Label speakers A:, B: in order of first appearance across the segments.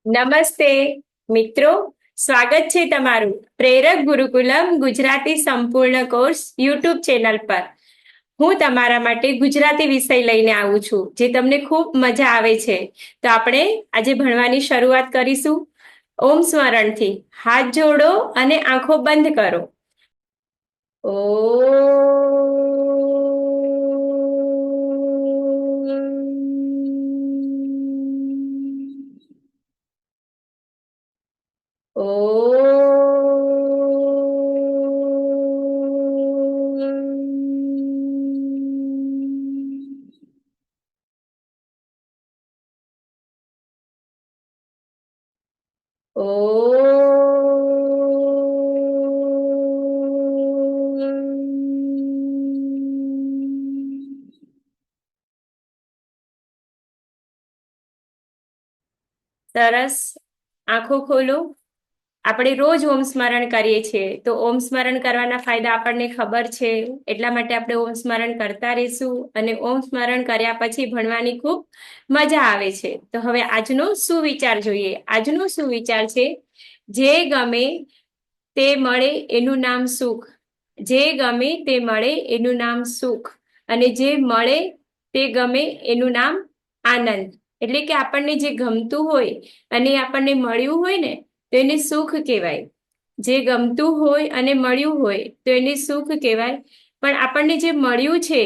A: નમસ્તે મિત્રો, સ્વાગત છે તમારું પ્રેરક ગુરુકુલમ ગુજરાતી સંપૂર્ણ કોર્સ યુટ્યુબ ચેનલ પર. હું તમારા માટે ગુજરાતી વિષય લઈને આવું છું જે તમને ખૂબ મજા આવે છે. તો આપણે આજે ભણવાની શરૂઆત કરીશું. ઓમ સ્મરણથી હાથ જોડો અને આંખો બંધ કરો. સરસ. આંખો ખોલો. આપણે રોજ ઓમ સ્મરણ કરીએ છીએ, તો ઓમ સ્મરણ કરવાના ફાયદા આપણને ખબર છે. એટલા માટે આપણે ઓમ સ્મરણ કરતા રહીશું અને ઓમ સ્મરણ કર્યા પછી ભણવાની ખૂબ મજા આવે છે. તો હવે આજનો સુવિચાર જોઈએ. આજનો સુવિચાર છે, જે ગમે તે મળે એનું નામ સુખ. જે ગમે તે મળે એનું નામ સુખ, અને જે મળે તે ગમે એનું નામ આનંદ. એટલે કે આપણને જે ગમતું હોય અને આપણને મળ્યું હોય ને, તો એને સુખ કહેવાય. જે ગમતું હોય અને મળ્યું હોય તો એને સુખ કહેવાય. પણ આપણને જે મળ્યું છે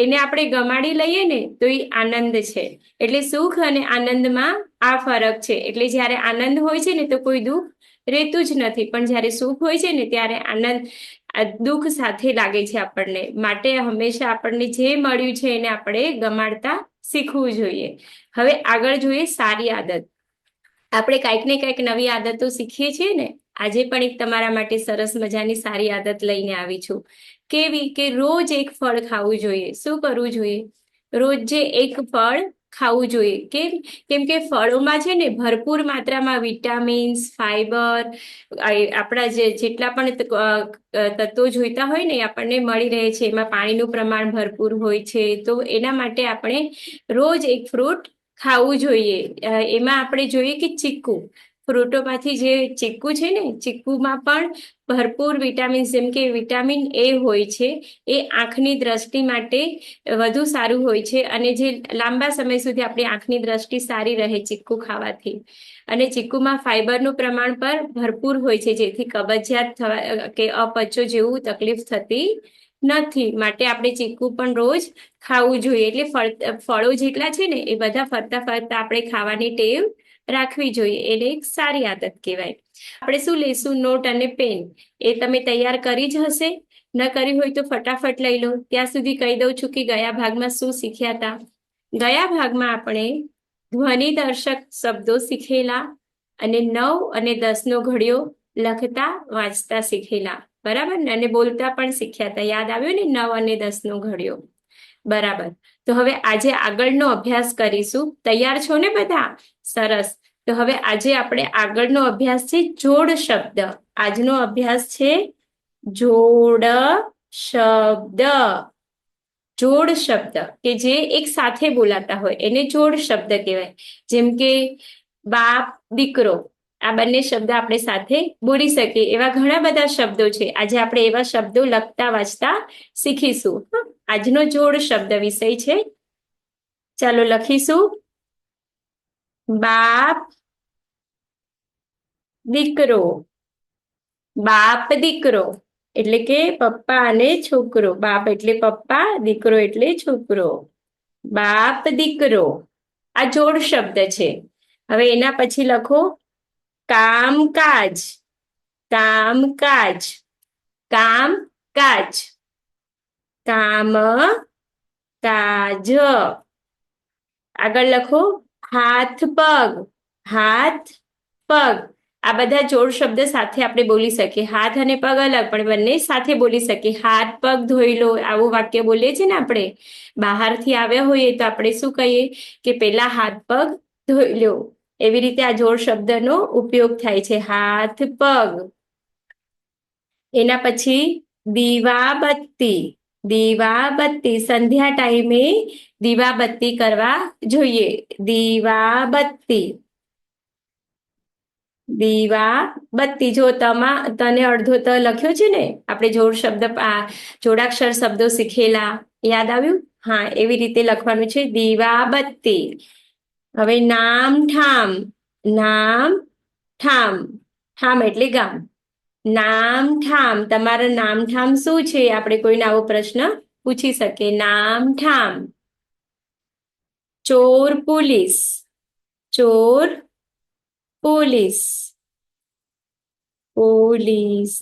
A: એને આપણે ગમાડી લઈએ ને, તો એ આનંદ છે. એટલે સુખ અને આનંદમાં આ ફરક છે. એટલે જ્યારે આનંદ હોય છે ને, તો કોઈ દુઃખ રહેતું જ નથી, પણ જ્યારે સુખ હોય છે ને, ત્યારે દુઃખ સાથે લાગે છે આપણને. માટે હંમેશા આપણને જે મળ્યું છે એને આપણે ગમાડતા શીખવું જોઈએ. હવે આગળ જોઈએ સારી આદત. આપણે કંઈક ને કંઈક નવી આદતો શીખીએ છીએ ને. આજે પણ એક તમારા માટે સરસ મજાની સારી આદત લઈને આવી છું. કેવી કે રોજ એક ફળ ખાવું જોઈએ. શું કરવું જોઈએ? રોજે એક ફળ ખાવું જોઈએ. કેમ કે ફળોમાં છે ને ભરપૂર માત્રામાં વિટામિન્સ, ફાઈબર, આપણા જેટલા પણ તત્વો જોઈતા હોય ને, એ આપણને મળી રહે છે. એમાં પાણીનું પ્રમાણ ભરપૂર હોય છે. તો એના માટે આપણે રોજ એક ફ્રૂટ ખાવું જોઈએ. એમાં આપણે જોઈએ કે ચીકુ, ફ્રૂટોમાંથી જે ચીકુ છે ને, ચીકુમાં પણ ભરપૂર વિટામિન, જેમ કે વિટામિન એ હોય છે, એ આંખની દ્રષ્ટિ માટે વધુ સારું હોય છે. અને જે લાંબા સમય સુધી આપણી આંખની દ્રષ્ટિ સારી રહે ચીકુ ખાવાથી. અને ચીકુમાં ફાઈબરનું પ્રમાણ પણ ભરપૂર હોય છે, જેથી કબજિયાત થવા કે અપચો જેવું તકલીફ થતી નથી. માટે આપણે ચીકુ પણ રોજ ખાવું જોઈએ. એટલે ફળો જેટલા છે ને, એ બધા ફરતા ફરતા આપણે ખાવાની ટેવ રાખવી જોઈએ. એને એક સારી આદત કહેવાય. આપણે શું લઈશું? નોટ અને પેન. એ તમે તૈયાર કરી જ હશે. ન કરી હોય તો ફટાફટ લઈ લો. ત્યાં સુધી કહી દઉં છું કે ગયા ભાગમાં શું શીખ્યા હતા. ગયા ભાગમાં આપણે ધ્વનિદર્શક શબ્દો શીખેલા અને 9 અને 10 નો ઘડિયો લખતા વાંચતા શીખેલા. બરાબર ને? અને બોલતા પણ શીખ્યા હતા. યાદ આવ્યું ને? 9 અને 10 નો ઘડિયો. બરાબર. તો હવે આજે આગળનો અભ્યાસ કરીશું. તૈયાર છો ને બધા? સરસ. તો હવે આજે આપણે આગળનો અભ્યાસ છે જોડ શબ્દ. આજનો અભ્યાસ છે જોડ શબ્દ. જોડ શબ્દ કે જે એક સાથે બોલાતા હોય એને જોડ શબ્દ કહેવાય. જેમ કે બાપ, દીકરો, આ બંને શબ્દ આપણે સાથે બોલી શકીએ. એવા ઘણા બધા શબ્દો છે. આજે આપણે એવા શબ્દો લખતા વાંચતા શીખીશું. આજનો જોડ શબ્દ વિષય છે. ચાલો લખીશું. બાપ, દીકરો. બાપ દીકરો એટલે કે પપ્પા અને છોકરો. બાપ એટલે પપ્પા, દીકરો એટલે છોકરો. બાપ દીકરો, આ જોડ શબ્દ છે. હવે એના પછી લખો કામકાજ. કામકાજ, કામકાજ. કામ કાજ. આગળ લખો હાથ પગ. હાથ પગ. આ બધા જોડ શબ્દ સાથે આપણે બોલી શકીએ. હાથ અને પગ અલગ, પણ બંને સાથે બોલી શકીએ. હાથ પગ ધોઈ લો, આવું વાક્ય બોલીએ છીએ ને આપણે. બહારથી આવ્યા હોઈએ તો આપણે શું કહીએ કે પેલા હાથ પગ ધોઈ લો. એવી રીતે આ જોડ શબ્દનો ઉપયોગ થાય છે. હાથ પગ. એના પછી દીવાબત્તી. દીવાબત્તી, સંધ્યા ટાઈમે દીવાબત્તી કરવા જોઈએ. દીવાબત્તી. દીવા બત્તી. જો તને અડધો ત લખ્યો છે ને, આપણે જોડાક્ષર શબ્દો શીખેલા, યાદ આવ્યું? હા, એવી રીતે લખવાનું છે, દીવા બત્તી. હવે નામ ઠામ. નામ ઠામ. ઠામ એટલે ગામ. નામ ઠામ. તમારા નામ ઠામ શું છે? આપણે કોઈને આવો પ્રશ્ન પૂછી શકીએ. નામ ઠામ. ચોર પોલીસ. ચોર પોલીસ. પોલીસ.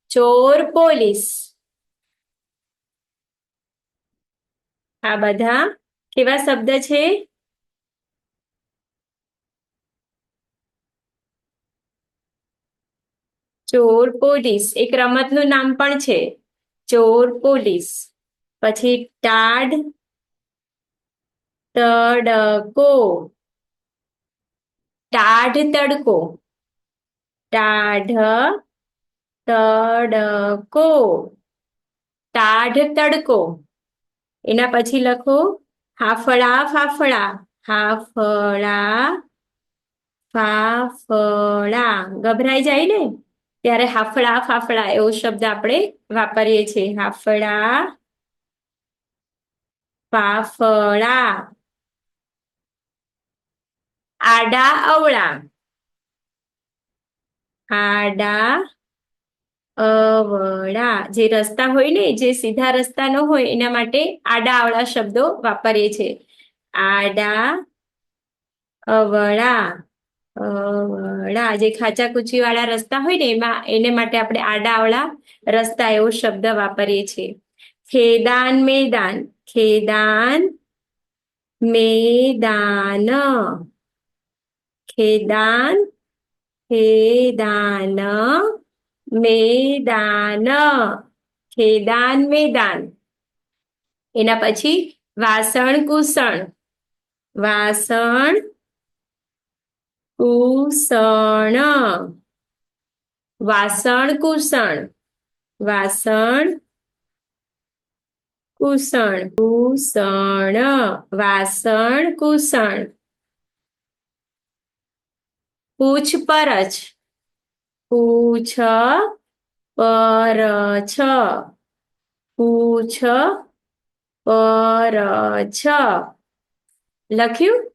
A: ચોર પોલીસ. આ બધા કેવા શબ્દ છે? ચોર પોલીસ એક રમતનું નામ પણ છે, ચોર પોલીસ. પછી ટાઢ તડકો. ટાઢ તડકો. ટાઢ તડકો. ટાઢ તડકો. એના પછી લખો હાફળા ફાફડા. હાફળા ફાફડા. ગભરાઈ જાય ને ત્યારે હાફળા ફાફડા એવો શબ્દ આપણે વાપરીએ છીએ. હાફળા ફાફડા. આડા અવળા. આડા અવળા. જે રસ્તા હોય ને, જે સીધા રસ્તા ન હોય એના માટે આડા અવળા શબ્દો વાપરીએ છીએ. આડા અવળા. અવળા. જે ખાચા કૂચી વાળા રસ્તા હોય ને એને માટે આપણે આડા અવળા રસ્તા એવો શબ્દ વાપરીએ છીએ. ખેદાન મેદાન. ખેદાન મેદાન. ખેદાન ખેદાન મેદાન. ખેદાન મેદાન. એના પછી વાસણ કુસણ. વાસણ કુસણ. વાસણ કુસણ. વાસણ કુસણ. કુસણ. વાસણ કુસણ. પૂછપરછ. પૂછ પરછ. પૂછ પરછ. લખ્યું?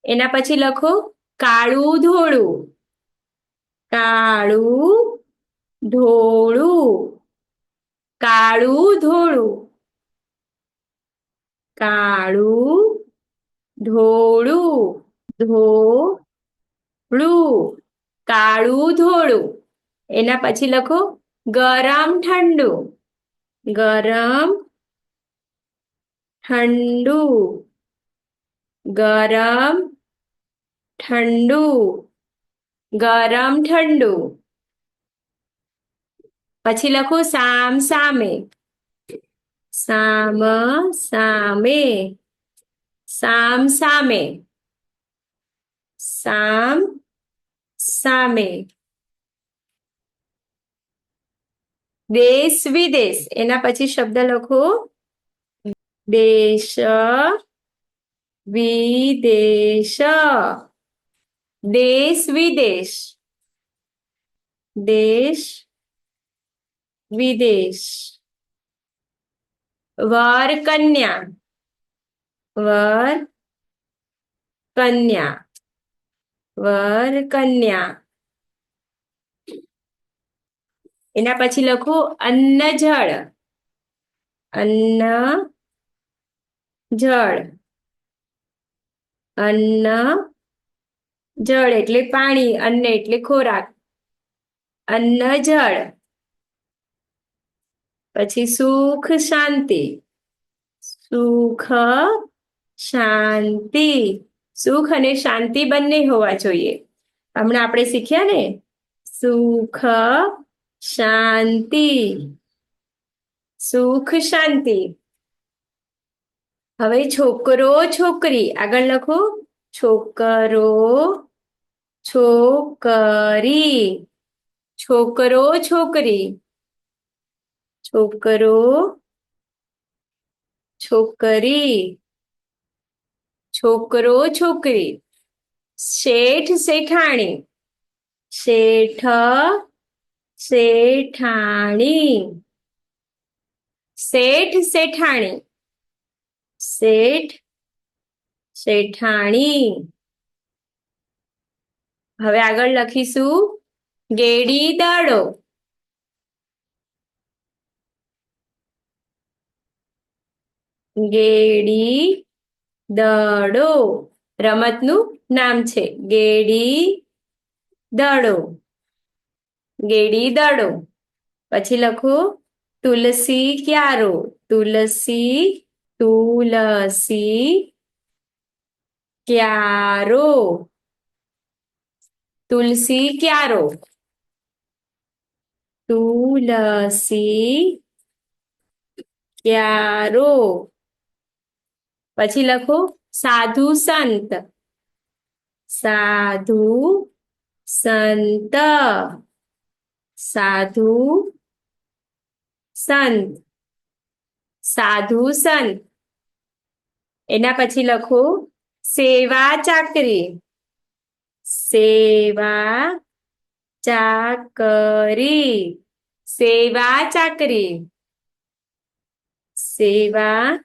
A: એના પછી લખો કાળું ધોળું. કાળું ધોળું. કાળું ધોળું. કાળું ધોળું. ધોળું. કાળું ધોળું. એના પછી લખો ગરમ ઠંડુ. ગરમ ઠંડુ. ગરમ ઠંડુ. ગરમ ઠંડુ. પછી લખો સામ સામે. સામ સામે. સામ સામે. સામ સામે. દેશ વિદેશ. એના પછી શબ્દ લખો દેશ વિદેશ. દેશ વિદેશ. દેશ વિદેશ. વર કન્યા. વર કન્યા. વર કન્યા. એના પછી લખો અન્ન જળ. અન્ન જળ. અન્ન જળ એટલે પાણી, અન્ન એટલે ખોરાક. અન્ન જળ. પછી સુખ શાંતિ. સુખ શાંતિ. સુખ અને શાંતિ બંને હોવા જોઈએ. હમણાં આપણે શીખ્યા ને, સુખ શાંતિ. સુખ શાંતિ. હવે છોકરો છોકરી. આગળ લખો છોકરો છોકરી. છોકરો છોકરી. છોકરો છોકરી. છોકરો છોકરી. શેઠ શેઠાણી. શેઠ શેઠાણી, શેઠ શેઠાણી, શેઠ શેઠાણી. હવે આગળ લખીશું ગેડી દડો, ગેડી દડો. રમતનું નામ છે ગેડી દડો, ગેડી દડો. પછી લખો તુલસી ક્યારો, તુલસી, તુલસી ક્યારો, તુલસી ક્યારો, તુલસી ક્યારો. પછી લખો સાધુ સંત, સાધુ સંત, સાધુ સંત, સાધુ સંત. એના પછી લખો સેવા ચાકરી, સેવા ચાકરી, સેવા ચાકરી, સેવા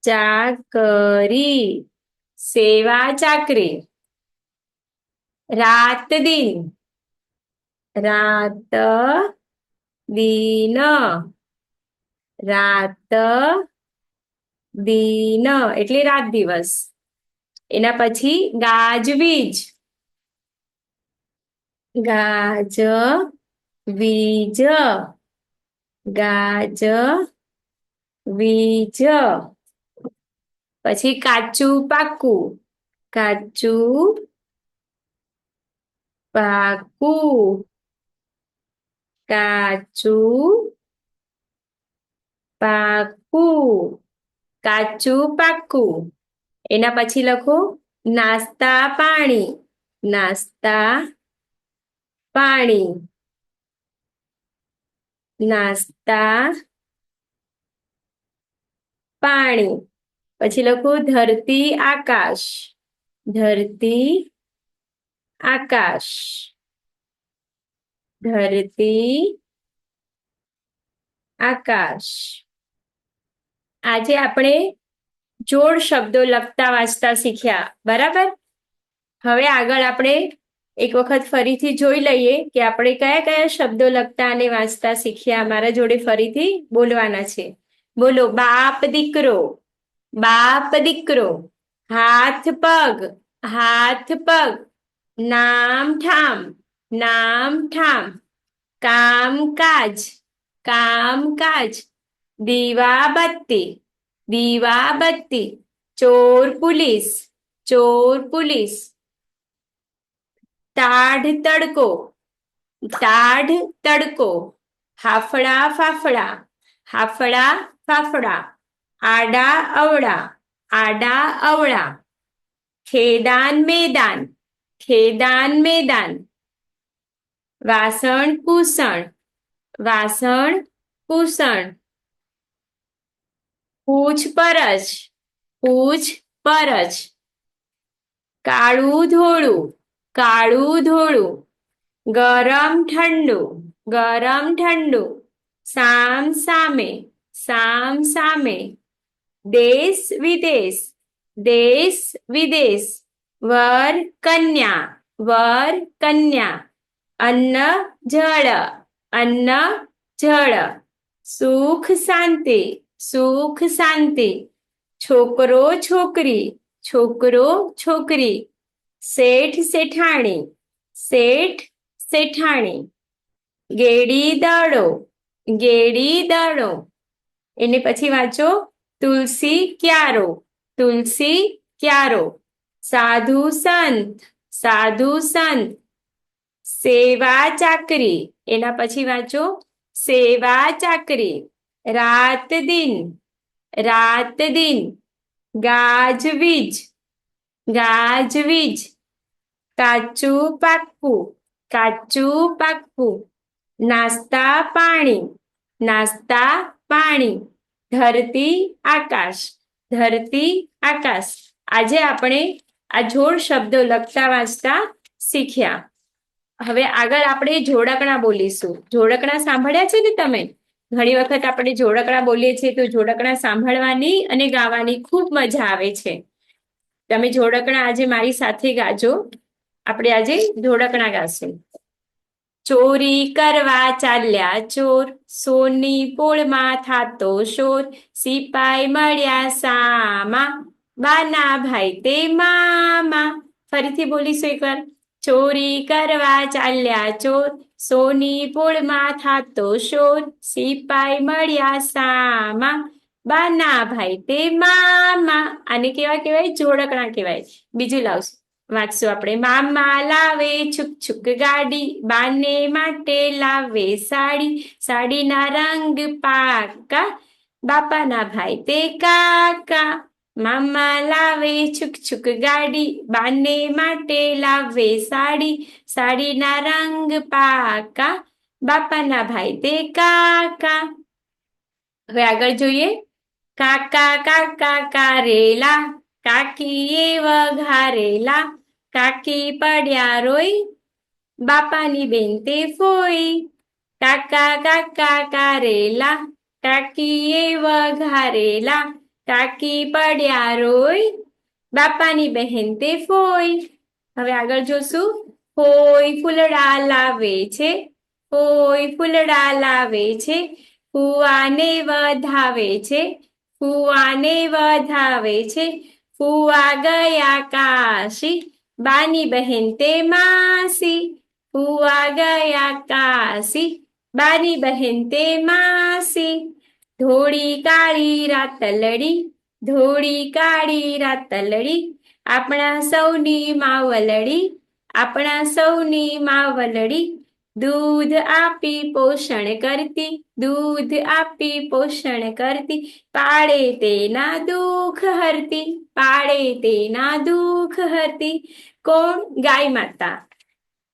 A: ચાકરી, સેવા ચાકરી. રાત દિન, રાત દિન, રાત દિન એટલે રાત દિવસ. એના પછી ગાજવીજ, ગાજવીજ, ગાજવીજ. પછી કાચું પાકું, કાચું પાકું, કાચું પાકું, કાચું પાકું. એના પછી લખો નાસ્તા પાણી, નાસ્તા પાણી, નાસ્તા પાણી. પછી લખો ધરતી આકાશ, ધરતી આકાશ, ધરતી આકાશ. આજે આપણે જોડ શબ્દો લખતા વાંચતા શીખ્યા, બરાબર. હવે આગળ આપણે એક વખત ફરીથી જોઈ લઈએ કે આપણે કયા કયા શબ્દો લખતા અને વાંચતા શીખ્યા. મારા જોડે ફરીથી બોલવાના છે. બોલો બાપ દીકરો, બાપ દીકરો. હાથ પગ, હાથ પગ. નામ ઠામ, નામ ઠામ. કામકાજ, કામકાજ. દીવાબત્તી, દીવાબત્તી. ચોર પુલિસ, ચોર પુલિસ. ટાઢ તડકો, ટાઢ તડકો. હાફડા ફાફડા, હાફડા ફાફડા. આડા અવળા, આડા અવળા. ખેદાન મેદાન, ખેદાન મેદાન. વાસણ કુસણ, વાસણ કુસણ. પૂછપરછ, પૂછપરછ. કાળું ધોળું, કાળું ધોળું. ગરમ ઠંડુ, ગરમ ઠંડુ. સામ સામે, સામ સામે. દેશ વિદેશ, દેશ વિદેશ. વર કન્યા, વર કન્યા. અન્ન જળ, અન્ન જળ. સુખ શાંતિ, સુખ શાંતિ. છોકરો છોકરી, છોકરો છોકરી. શેઠ શેઠાણી, શેઠ શેઠાણી. ગેડી દડો, ગેડી દડો. એને પછી વાંચો તુલસી ક્યારો, તુલસી ક્યારો. સાધુ સંત, સાધુ સંત. સેવા ચાકરી, એના પછી વાંચો સેવા ચાકરી. રાત દિન, રાત દિન. ગાજવીજ, ગાજવીજ. કાચું પાકું, કાચું પાકું. નાસ્તા પાણી, નાસ્તા પાણી. ધરતી આકાશ, ધરતી આકાશ. આજે આપણે આ જોડ શબ્દો લખતા વાંચતા શીખ્યા. હવે આગળ આપણે જોડકણા બોલીશું. જોડકણા સાંભળ્યા છે ને તમે? ઘણી વખત આપણે જોડકણા બોલીએ છીએ તો જોડકણા સાંભળવાની અને ગાવાની ખૂબ મજા આવે છે. તમે જોડકણા આજે મારી સાથે ગાજો. આપણે આજે જોડકણા ગાશું. ચોરી કરવા ચાલ્યા ચોર, સોની પોળમાં થાતો શોર, સિપાઈ મળ્યા સામા, બાના ભાઈ તે મામા. ફરીથી બોલીશું એકવાર. ચોરી કરવા ચાલ્યા ચોર, સોની પોળમાં થાતો શોર, સિપાઈ મળ્યા સામા, બાના ભાઈ તે મામા. આને કેવા કહેવાય? જોડકણા કહેવાય. બીજું લાવશું, વાંચશું આપણે. મામા લાવે છુક છુક ગાડી, બાને માટે લાવે સાડી, સાડીના રંગ પાકા, બાપાના ભાઈ તે કાકા. મામા લાવે છુક છુક ગાડી, બાને માટે લાવે સાડી, સાડીના રંગ પાકા, બાપાના ભાઈ તે કાકા. હવે આગળ જોઈએ. કાકા કાકા કારેલા, કાકીએ વઘારેલા, કાકી પડ્યા રોઈ, બાપાની બેન તે ફોઈ. કાકા કાકા કારેલા, કાકીએ વઘારેલા, કાકી પડ્યા રોઈ, બાપાની બહેન તે ફોઈ. હવે આગળ જોશું. હોય ફૂલડા લાવે છે, હોય ફૂલડા લાવે છે, ફુવાને વધાવે છે, ફુવાને વધાવે છે, ફુવા ગયા કાશી, બાની બહેન તે માસી. ફુવા ગયા કાશી, બાની બહેન તે માસી. ધોળી કાળી રાતલડી, ધોળી કાળી રાતલડી, આપણા સૌની માવલડી, આપણા સૌની માવલડી, દૂધ આપી પોષણ કરતી, દૂધ આપી પોષણ કરતી, પાળે તેના દુઃખ હરતી, પાળે તેના દુઃખ હરતી. કોણ? ગાય માતા.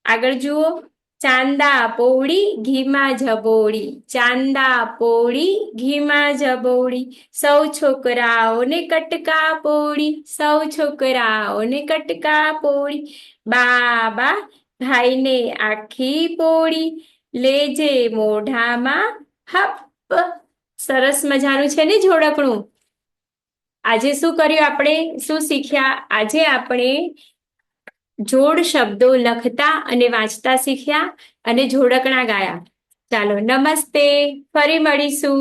A: આગળ જુઓ. ચાંદા પોળી ઘીમાં જબોળી, ચાંદા પોળી ઘીમાં જબોળી, સૌ છોકરાઓને કટકા પોળી, સૌ છોકરાઓને કટકા પોળી, બાબા ભાઈને આખી પોળી, લેજે મોઢામાં હપ. સરસ મજાનું છે ને જોડકણું. આજે શું કર્યું આપણે? શું શીખ્યા? આજે આપણે જોડ શબ્દો લખતા અને વાંચતા શીખ્યા અને જોડકણા ગાયા. ચાલો, નમસ્તે. ફરી મળીશું.